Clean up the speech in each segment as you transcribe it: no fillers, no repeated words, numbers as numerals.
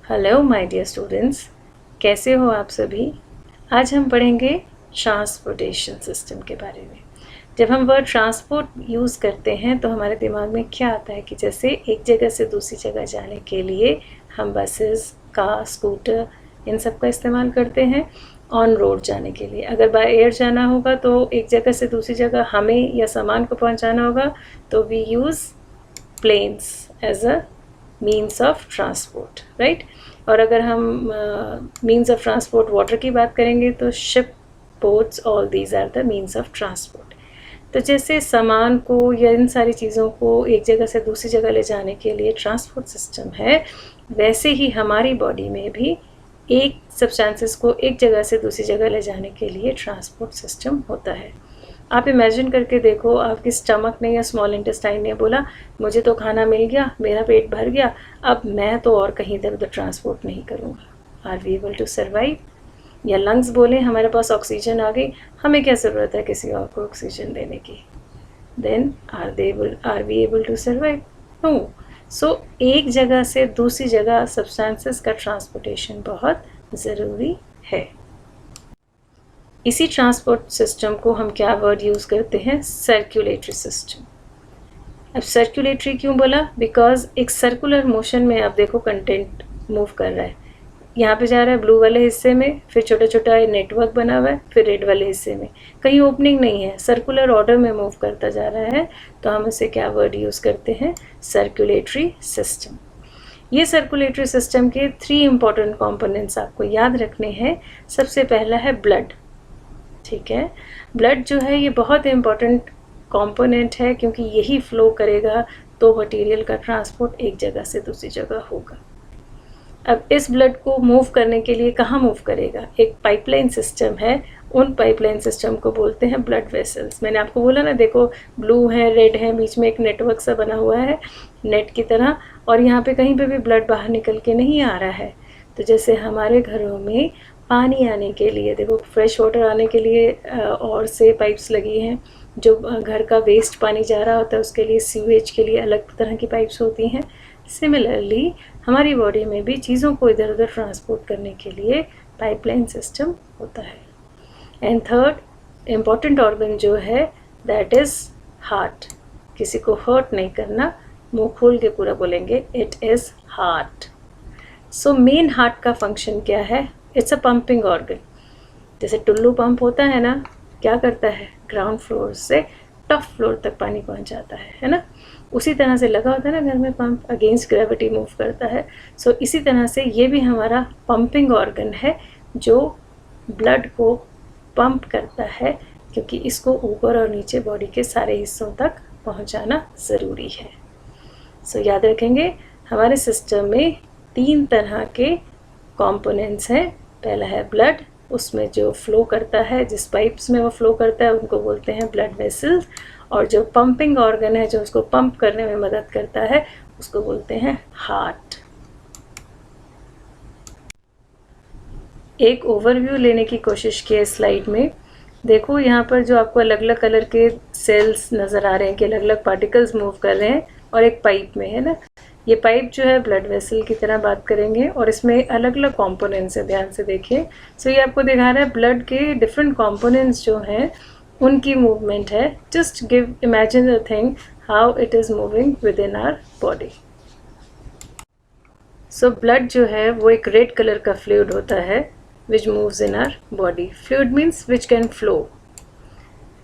Hello my dear students, कैसे हो आप सभी। आज हम पढ़ेंगे ट्रांसपोर्टेशन सिस्टम के बारे में। जब हम वर्ड ट्रांसपोर्ट यूज़ करते हैं तो हमारे दिमाग में क्या आता है कि जैसे एक जगह से दूसरी जगह जाने के लिए हम बसेस, कार, स्कूटर इन सब का इस्तेमाल करते हैं। ऑन रोड जाने के लिए अगर बाय एयर जाना होगा तो एक जगह से दूसरी जगह हमें या सामान को पहुंचाना होगा तो we use planes as a means of transport, right. और अगर हम मीन्स ऑफ ट्रांसपोर्ट वाटर की बात करेंगे तो ship, boats, all these are the means of transport. तो जैसे सामान को या इन सारी चीज़ों को एक जगह से दूसरी जगह ले जाने के लिए ट्रांसपोर्ट सिस्टम है, वैसे ही हमारी बॉडी में भी एक सब्सटेंसेस को एक जगह से दूसरी जगह ले जाने के लिए ट्रांसपोर्ट सिस्टम होता है। आप इमेजिन करके देखो, आपके स्टमक ने या स्मॉल इंटेस्टाइन ने बोला मुझे तो खाना मिल गया, मेरा पेट भर गया, अब मैं तो और कहीं इधर उधर ट्रांसपोर्ट नहीं करूँगा। Are we able to survive? या लंग्स बोले हमारे पास ऑक्सीजन आ गई, हमें क्या ज़रूरत है किसी और को ऑक्सीजन देने की? Then are we able to survive? No. So एक जगह से दूसरी जगह सब्सटेंसेस का ट्रांसपोर्टेशन बहुत ज़रूरी है। इसी ट्रांसपोर्ट सिस्टम को हम क्या वर्ड यूज़ करते हैं? Circulatory system. अब सर्कुलेटरी क्यों बोला? बिकॉज एक सर्कुलर मोशन में आप देखो कंटेंट मूव कर रहा है, यहाँ पे जा रहा है ब्लू वाले हिस्से में, फिर छोटा छोटा नेटवर्क बना हुआ है, फिर रेड वाले हिस्से में, कहीं ओपनिंग नहीं है, सर्कुलर ऑर्डर में मूव करता जा रहा है, तो हम इसे क्या वर्ड यूज़ करते हैं? Circulatory system. ये सर्कुलेटरी सिस्टम के 3 इंपॉर्टेंट कंपोनेंट्स आपको याद रखने हैं। सबसे पहला है ब्लड। ठीक है, ब्लड जो है ये बहुत इम्पॉर्टेंट कंपोनेंट है, क्योंकि यही फ्लो करेगा तो मटेरियल का ट्रांसपोर्ट एक जगह से दूसरी जगह होगा। अब इस ब्लड को मूव करने के लिए कहाँ मूव करेगा? एक पाइपलाइन सिस्टम है, उन पाइपलाइन सिस्टम को बोलते हैं ब्लड वेसल्स। मैंने आपको बोला ना, देखो ब्लू है, रेड है, बीच में एक नेटवर्क सा बना हुआ है नेट की तरह, और यहाँ पे कहीं पे भी ब्लड बाहर निकल के नहीं आ रहा है। तो जैसे हमारे घरों में पानी आने के लिए, देखो फ्रेश वाटर आने के लिए और से पाइप्स लगी हैं, जो घर का वेस्ट पानी जा रहा होता है उसके लिए सीवेज के लिए अलग तरह की पाइप्स होती हैं। सिमिलरली हमारी बॉडी में भी चीज़ों को इधर उधर ट्रांसपोर्ट करने के लिए पाइपलाइन सिस्टम होता है। एंड थर्ड इम्पॉर्टेंट ऑर्गन जो है दैट इज़ हार्ट। किसी को हर्ट नहीं करना, मुंह खोल के पूरा बोलेंगे it is heart. So main heart का फंक्शन क्या है? It's a pumping organ. जैसे टुल्लू पंप होता है ना, क्या करता है? ग्राउंड फ्लोर से टॉप फ्लोर तक पानी पहुंचाता है ना। उसी तरह से लगा होता है ना घर में पंप, अगेंस्ट ग्रेविटी मूव करता है। सो इसी तरह से ये भी हमारा पंपिंग ऑर्गन है जो ब्लड को पंप करता है, क्योंकि इसको ऊपर और नीचे बॉडी के सारे हिस्सों तक पहुंचाना ज़रूरी है। सो याद रखेंगे, हमारे सिस्टम में 3 तरह के कंपोनेंट्स हैं। पहला है ब्लड, उसमें जो फ्लो करता है, जिस पाइप्स में वो फ्लो करता है उनको बोलते हैं ब्लड वेसल्स, और जो पंपिंग ऑर्गन है जो उसको पंप करने में मदद करता है उसको बोलते हैं हार्ट। एक ओवरव्यू लेने की कोशिश की है स्लाइड में। देखो यहाँ पर जो आपको अलग अलग कलर के सेल्स नज़र आ रहे हैं कि अलग अलग पार्टिकल्स मूव कर रहे हैं, और एक पाइप में है ना, ये पाइप जो है ब्लड वेसल की तरह बात करेंगे, और इसमें अलग अलग कंपोनेंट्स हैं, ध्यान से देखिए। सो ये आपको दिखा रहा है ब्लड के डिफरेंट कंपोनेंट्स जो हैं उनकी मूवमेंट है। Just give imagine the thing how it is moving within our body. So blood जो है वो एक रेड कलर का फ्लूइड होता है which moves in our body. Fluid means which can flow.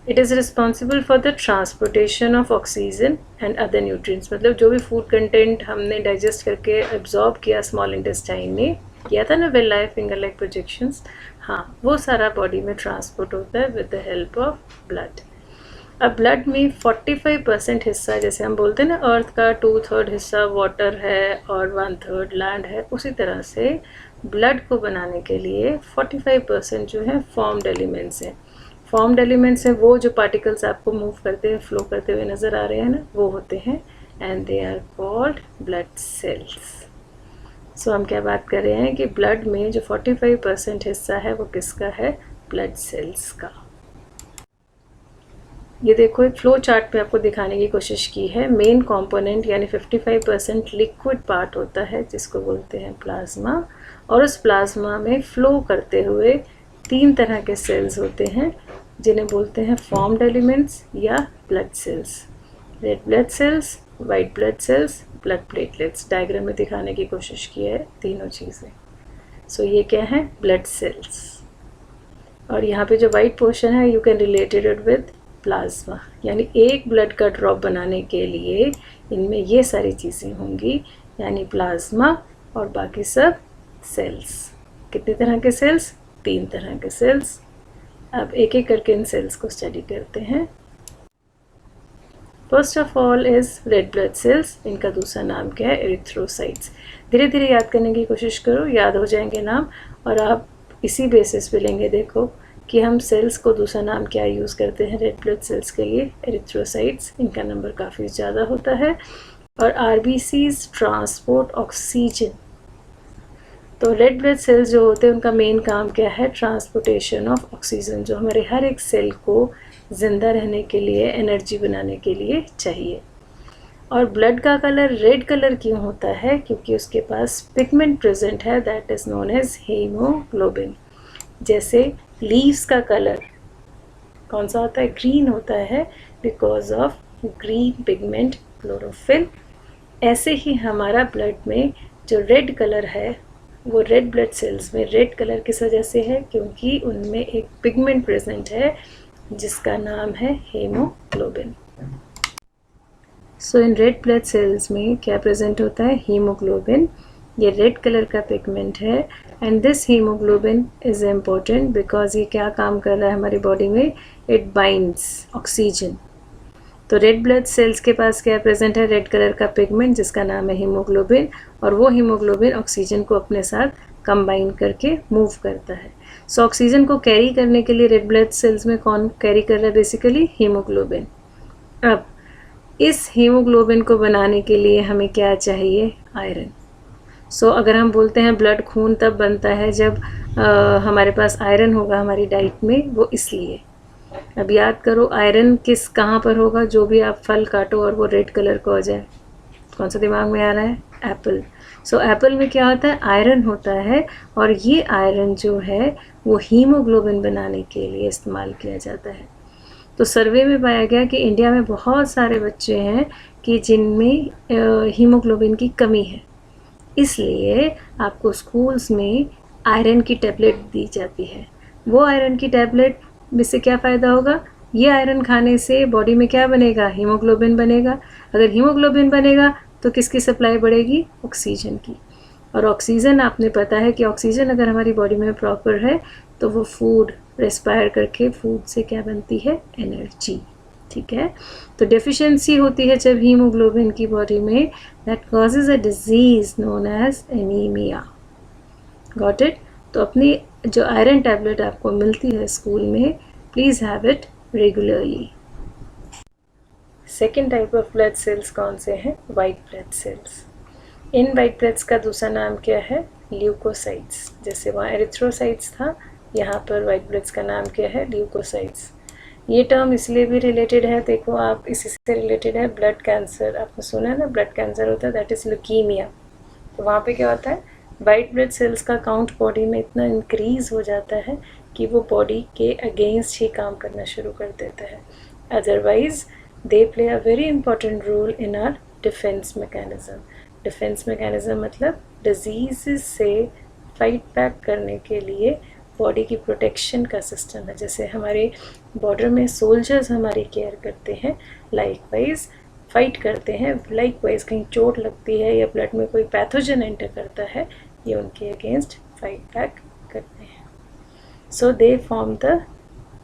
It is responsible for the transportation of oxygen and other nutrients. मतलब जो भी फूड कंटेंट हमने डाइजेस्ट करके एब्जॉर्ब किया स्मॉल इंटेस्टाइन ने, किया था ना well life finger like projections, हाँ वो सारा बॉडी में ट्रांसपोर्ट होता है with the help of blood. अब ब्लड में 45% हिस्सा, जैसे हम बोलते हैं ना अर्थ का 2/3 हिस्सा वाटर है और 1/3 लैंड है, उसी तरह से ब्लड को बनाने के लिए 45% जो है फॉर्म्ड एलिमेंट्स हैं। फॉर्म्ड एलिमेंट्स हैं वो जो पार्टिकल्स आपको मूव करते हुए फ्लो करते हुए नज़र आ रहे हैं ना, वो होते हैं, and they are called blood cells. So हम क्या बात कर रहे हैं कि ब्लड में जो 45% हिस्सा है वो किसका है? ब्लड सेल्स का। ये देखो एक फ्लो चार्ट पे आपको दिखाने की कोशिश की है। मेन कंपोनेंट यानी 55% लिक्विड पार्ट होता है जिसको बोलते हैं प्लाज्मा, और उस प्लाज्मा में फ्लो करते हुए 3 तरह के सेल्स होते हैं जिन्हें बोलते हैं फॉर्म्ड एलिमेंट्स या blood cells. Red blood cells, white blood sales, blood platelets. Diagram में दिखाने की कोशिश की है तीनों चीज़ें। सो ये क्या है? Blood cells. और यहाँ पे जो वाइट पोर्शन है you can related it with plasma, यानी एक ब्लड का ड्रॉप बनाने के लिए इनमें ये सारी चीज़ें होंगी, यानी प्लाज्मा और बाकी सब सेल्स। कितने तरह के सेल्स? 3 तरह के सेल्स। अब एक एक करके इन सेल्स को स्टडी करते हैं। First of all is red blood cells. इनका दूसरा नाम क्या है? एरिथ्रोसाइट्स। धीरे धीरे याद करने की कोशिश करो, याद हो जाएंगे नाम, और आप इसी बेसिस पे लेंगे। देखो कि हम सेल्स को दूसरा नाम क्या यूज़ करते हैं रेड ब्लड सेल्स के लिए? एरिथ्रोसाइट्स। इनका नंबर काफ़ी ज़्यादा होता है। और आरबीसीज ट्रांसपोर्ट ऑक्सीजन। तो रेड ब्लड सेल्स जो होते हैं उनका मेन काम क्या है? ट्रांसपोर्टेशन ऑफ ऑक्सीजन, जो हमारे हर एक सेल को ज़िंदा रहने के लिए, एनर्जी बनाने के लिए चाहिए। और ब्लड का कलर रेड कलर क्यों होता है? क्योंकि उसके पास पिगमेंट प्रेजेंट है, that is known as haemoglobin. जैसे लीव्स का कलर कौन सा होता है? ग्रीन होता है, because of green pigment chlorophyll. ऐसे ही हमारा ब्लड में जो रेड कलर है वो रेड ब्लड सेल्स में रेड कलर किस वजह से है? क्योंकि उनमें एक पिगमेंट प्रेजेंट है जिसका नाम है haemoglobin. So in red blood cells में क्या प्रेजेंट होता है? हीमोग्लोबिन। ये रेड कलर का पिगमेंट है, and this haemoglobin is important because ये क्या काम कर रहा है हमारी बॉडी में? It binds oxygen. तो रेड ब्लड सेल्स के पास क्या प्रेजेंट है? रेड कलर का पिगमेंट जिसका नाम है हीमोग्लोबिन, और वो हीमोग्लोबिन ऑक्सीजन को अपने साथ कंबाइन करके मूव करता है। सो ऑक्सीजन को कैरी करने के लिए रेड ब्लड सेल्स में कौन कैरी कर रहा है? Basically haemoglobin. अब इस हीमोग्लोबिन को बनाने के लिए हमें क्या चाहिए? आयरन। सो अगर हम बोलते हैं ब्लड खून तब बनता है जब हमारे पास आयरन होगा हमारी डाइट में, वो इसलिए। अब याद करो आयरन किस कहाँ पर होगा? जो भी आप फल काटो और वो रेड कलर का हो जाए, कौन सा दिमाग में आ रहा है? एप्पल। सो एप्पल में क्या होता है? आयरन होता है, और ये आयरन जो है वो हीमोग्लोबिन बनाने के लिए इस्तेमाल किया जाता है। तो सर्वे में पाया गया कि इंडिया में बहुत सारे बच्चे हैं कि जिनमें हीमोग्लोबिन की कमी है, इसलिए आपको स्कूल्स में आयरन की टैबलेट दी जाती है। वो आयरन की टैबलेट में से क्या फ़ायदा होगा? ये आयरन खाने से बॉडी में क्या बनेगा? हीमोग्लोबिन बनेगा। अगर हीमोग्लोबिन बनेगा तो किसकी सप्लाई बढ़ेगी? ऑक्सीजन की। और ऑक्सीजन आपने पता है कि ऑक्सीजन अगर हमारी बॉडी में प्रॉपर है तो वो फूड रेस्पायर करके फूड से क्या बनती है? एनर्जी। ठीक है, तो डेफिशिएंसी होती है जब हीमोग्लोबिन की बॉडी में, that causes a disease known as anaemia. Got it? तो अपनी जो आयरन टैबलेट आपको मिलती है स्कूल में, please have it regularly. Second type of blood sales कौन से हैं? White blood sales. In white bloods का दूसरा नाम क्या है? ल्यूकोसाइट्स। जैसे वहाँ एरिथ्रोसाइट्स था, यहाँ पर वाइट ब्लड्स का नाम क्या है? ल्यूकोसाइट्स। ये टर्म इसलिए भी रिलेटेड है, देखो आप इसी से रिलेटेड है ब्लड कैंसर। आपने सुना है ना, ब्लड कैंसर होता है, दैट इज़ ल्यूकीमिया। तो वहाँ पे क्या होता है? वाइट ब्लड सेल्स का काउंट बॉडी में इतना इंक्रीज़ हो जाता है कि वो बॉडी के अगेंस्ट ही काम करना शुरू कर देता है। Otherwise they play a very important role in our defence mechanism. Defence mechanism मतलब डिजीज़ से फाइट बैक करने के लिए बॉडी की प्रोटेक्शन का सिस्टम है। जैसे हमारे बॉर्डर में सोल्जर्स हमारी केयर करते हैं, लाइकवाइज फाइट करते हैं। लाइकवाइज कहीं चोट लगती है या ब्लड में कोई पैथोजन एंटर करता है, ये उनके अगेंस्ट फाइट बैक करते हैं। So they form the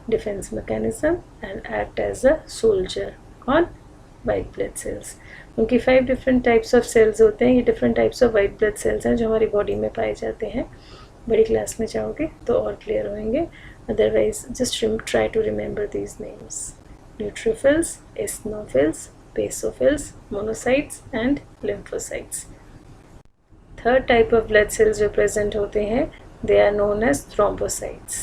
defence mechanism and act as a soldier. कौन? White blood cells. उनकी 5 डिफरेंट टाइप्स ऑफ सेल्स होते हैं। ये different types of white blood cells हैं जो हमारी बॉडी में पाए जाते हैं। बड़ी क्लास में जाओगे तो और क्लियर होंगे, otherwise just try to remember these names: neutrophils, eosinophils, basophils, monocytes and lymphocytes. Third type of blood cells जो प्रेजेंट होते हैं, they are known as thrombocytes.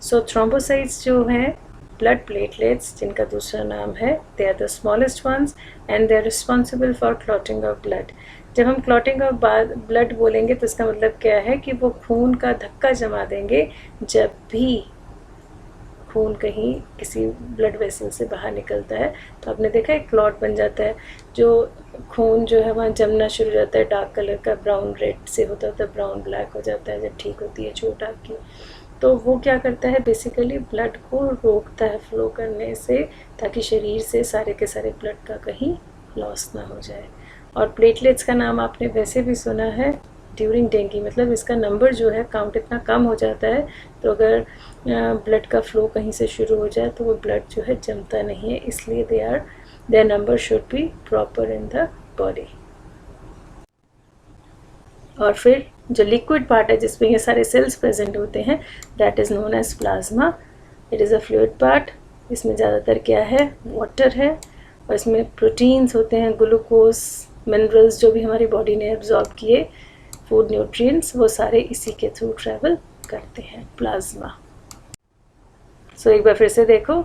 So thrombocytes जो हैं ब्लड प्लेटलेट्स, जिनका दूसरा नाम है, they are the smallest ones and they are responsible for clotting of blood. जब हम क्लॉटिंग ऑफ ब्लड बोलेंगे तो इसका मतलब क्या है कि वो खून का धक्का जमा देंगे जब भी खून कहीं किसी ब्लड वेसल से बाहर निकलता है। तो आपने देखा है क्लॉट बन जाता है, जो खून जो है वहाँ जमना शुरू हो जाता है, डार्क कलर का, ब्राउन रेड से होता है ब्राउन ब्लैक हो जाता है जब ठीक होती है चोट आपकी। तो वो क्या करता है, बेसिकली ब्लड को रोकता है फ्लो करने से, ताकि शरीर से सारे के सारे ब्लड का कहीं लॉस ना हो जाए। और प्लेटलेट्स का नाम आपने वैसे भी सुना है ड्यूरिंग डेंगू, मतलब इसका नंबर जो है काउंट इतना कम हो जाता है, तो अगर ब्लड का फ्लो कहीं से शुरू हो जाए तो वो ब्लड जो है जमता नहीं है, इसलिए their number should be proper in the body. और फिर जो लिक्विड पार्ट है जिसमें ये सारे सेल्स प्रेजेंट होते हैं, that is known as plasma. It is a fluid part. इसमें ज़्यादातर क्या है, वाटर है, और इसमें प्रोटीन्स होते हैं, ग्लूकोज, मिनरल्स जो भी हमारी बॉडी ने एब्जॉर्ब किए, फूड न्यूट्रिएंट्स, वो सारे इसी के थ्रू ट्रैवल करते हैं, प्लाज्मा। सो एक बार फिर से देखो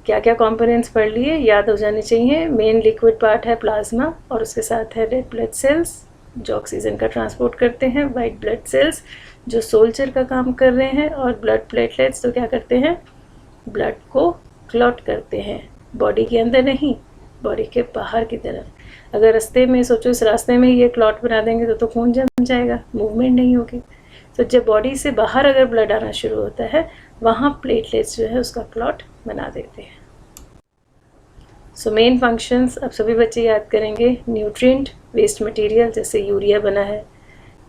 क्या क्या कंपोनेंट्स पढ़ लिए, याद हो जाने चाहिए। मेन लिक्विड पार्ट है प्लाज्मा, और उसके साथ है रेड ब्लड सेल्स जो ऑक्सीजन का ट्रांसपोर्ट करते हैं, वाइट ब्लड सेल्स जो सोल्जर का काम कर रहे हैं, और ब्लड प्लेटलेट्स तो क्या करते हैं, ब्लड को क्लॉट करते हैं, बॉडी के अंदर नहीं, बॉडी के बाहर की तरफ। अगर रास्ते में सोचो इस रास्ते में ये क्लॉट बना देंगे तो खून जम जाएगा, मूवमेंट नहीं होगी। तो जब बॉडी से बाहर अगर ब्लड आना शुरू होता है, वहाँ प्लेटलेट्स जो है उसका क्लॉट बना देते हैं। सो मेन फंक्शंस अब सभी बच्चे याद करेंगे। न्यूट्रिएंट, वेस्ट मटेरियल जैसे यूरिया बना है,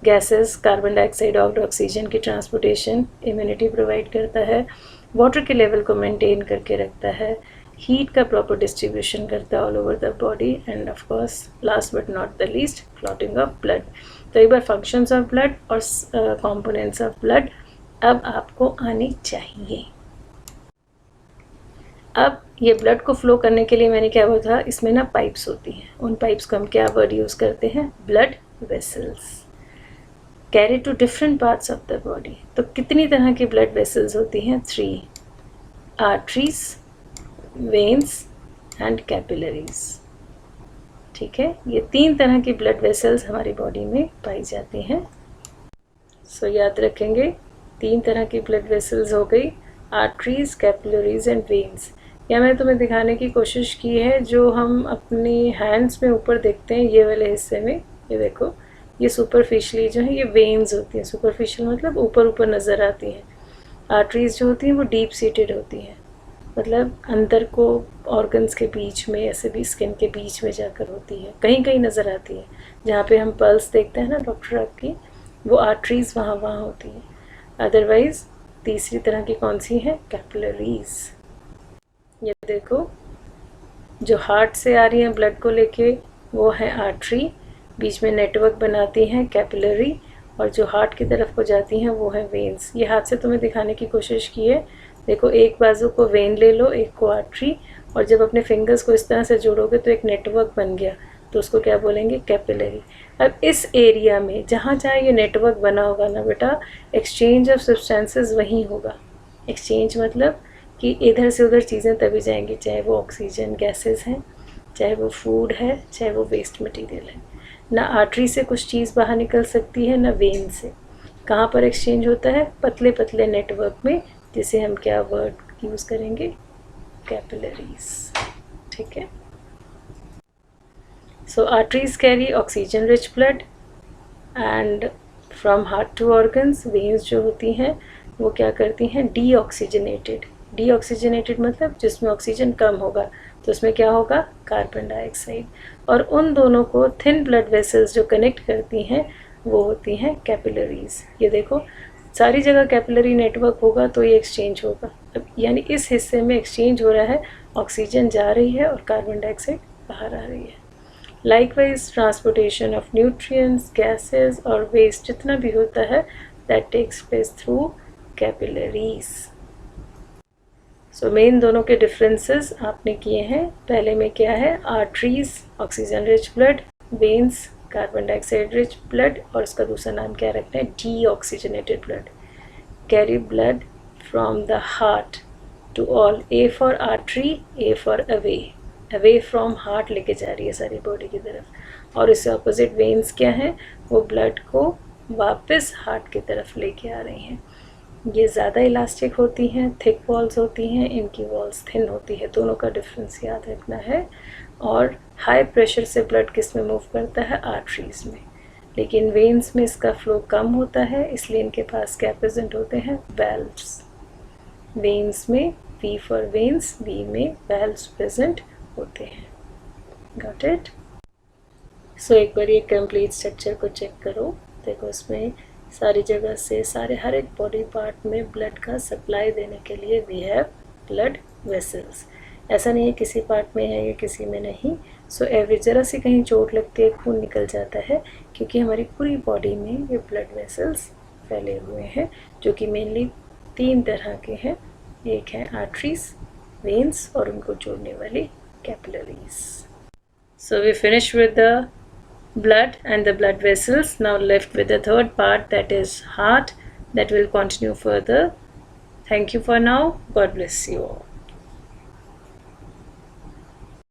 गैसेस, कार्बन डाइऑक्साइड और ऑक्सीजन की ट्रांसपोर्टेशन, इम्यूनिटी प्रोवाइड करता है, वाटर के लेवल को मेंटेन करके रखता है, हीट का प्रॉपर डिस्ट्रीब्यूशन करता है all over the body, end of course last but not the least, clotting of blood. तो एक बार फंक्शंस ऑफ ब्लड और कंपोनेंट्स ऑफ ब्लड अब आपको आनी चाहिए। अब ये ब्लड को फ्लो करने के लिए मैंने क्या बोला था, इसमें ना पाइप्स होती हैं, उन पाइप्स को हम क्या वर्ड यूज़ करते हैं, blood vessels, carry to different parts of the body. तो कितनी तरह की ब्लड वेसल्स होती हैं, 3, आर्टरीज, वेन्स एंड कैपिलरीज। ठीक है, ये 3 तरह की ब्लड वेसल्स हमारी बॉडी में पाई जाती हैं। सो याद रखेंगे 3 तरह की ब्लड वेसल्स हो गई, आर्टरीज, कैपिलरीज एंड वेन्स। या मैंने तुम्हें दिखाने की कोशिश की है, जो हम अपने हैंड्स में ऊपर देखते हैं ये वाले हिस्से में, ये देखो, ये सुपरफिशियली जो है ये वेन्स होती हैं, सुपरफिशियल मतलब ऊपर ऊपर नज़र आती हैं। आर्टरीज जो होती हैं वो डीप सीटेड होती हैं, मतलब अंदर को ऑर्गन्स के बीच में, ऐसे भी स्किन के बीच में जाकर होती है, कहीं कहीं नज़र आती है। जहाँ पे हम पल्स देखते हैं ना डॉक्टर आपकी, वो आर्टरीज वहाँ होती हैं। अदरवाइज तीसरी तरह की कौन सी है, कैपिलरीज। ये देखो जो हार्ट से आ रही हैं ब्लड को लेके वो है आर्टरी, बीच में नेटवर्क बनाती हैं कैपिलरी, और जो हार्ट की तरफ को जाती हैं वो है वेन्स। ये हाथ से तुम्हें दिखाने की कोशिश की है, देखो एक बाजू को वेन ले लो, एक को आर्टरी, और जब अपने फिंगर्स को इस तरह से जोड़ोगे तो एक नेटवर्क बन गया, तो उसको क्या बोलेंगे, कैपिलरी। अब इस एरिया में जहाँ जहाँ ये नेटवर्क बना होगा ना बेटा, एक्सचेंज ऑफ सब्सटेंसेस वहीं होगा। एक्सचेंज मतलब कि इधर से उधर चीज़ें तभी जाएंगी, चाहे वो ऑक्सीजन गैसेस हैं, चाहे वो फूड है, चाहे वो वेस्ट मटेरियल है। ना आर्टरी से कुछ चीज़ बाहर निकल सकती है, ना वेन से। कहाँ पर एक्सचेंज होता है, पतले पतले नेटवर्क में, जिसे हम क्या वर्ड यूज़ करेंगे, कैपिलरीज। ठीक है, so arteries carry oxygen rich blood and from heart to organs. Veins जो होती हैं वो क्या करती हैं, डीऑक्सीजनेटेड। डीऑक्सीजनेटेड मतलब जिसमें ऑक्सीजन कम होगा, तो उसमें क्या होगा, कार्बन डाइऑक्साइड। और उन दोनों को थिन ब्लड वेसल्स जो कनेक्ट करती हैं वो होती हैं कैपिलरीज। ये देखो सारी जगह कैपिलरी नेटवर्क होगा तो ये एक्सचेंज होगा। अब यानी इस हिस्से में एक्सचेंज हो रहा है, ऑक्सीजन जा रही है और कार्बन डाइऑक्साइड बाहर आ रही है। Likewise transportation of nutrients, gases और वेस्ट जितना भी होता है, that takes place through capillaries. So main दोनों के डिफरेंसेस आपने किए हैं। पहले में क्या है, arteries oxygen rich blood, veins carbon dioxide rich blood, और उसका दूसरा नाम क्या रखना है, deoxygenated blood. Carry blood from the heart to all, A for artery, A for away from heart लेके जा रही है सारी बॉडी की तरफ, और इससे ऑपोजिट वेन्स क्या है, वो ब्लड को वापस हार्ट की तरफ लेके आ रही हैं। ये ज़्यादा इलास्टिक होती हैं, थिक वॉल्स होती हैं, इनकी वॉल्स थिन होती है, दोनों का डिफरेंस याद रखना है। और हाई प्रेशर से ब्लड किस में मूव करता है, आर्टरीज में, लेकिन वेन्स में इसका फ्लो कम होता है, इसलिए इनके पास क्या प्रेजेंट होते हैं, वेल्व्स। वेन्स में वी फॉर वेन्स, वी में वेल्व्स प्रेजेंट होते हैं। Got it? सो एक बार ये कंप्लीट स्ट्रक्चर को चेक करो। देखो इसमें सारी जगह से हर एक बॉडी पार्ट में ब्लड का सप्लाई देने के लिए वी हैव ब्लड वेसल्स। ऐसा नहीं है किसी पार्ट में है या किसी में नहीं। सो एवरी जरा सी कहीं चोट लगती है, खून निकल जाता है, क्योंकि हमारी पूरी बॉडी में ये ब्लड वेसल्स फैले हुए हैं, जो कि मेनली 3 तरह के हैं। एक है आर्टरीज, वेन्स और उनको जोड़ने वाली capillaries. So we finish with the blood and the blood vessels. Now left with the third part, that is heart, that will continue further. Thank you for now. God bless you all.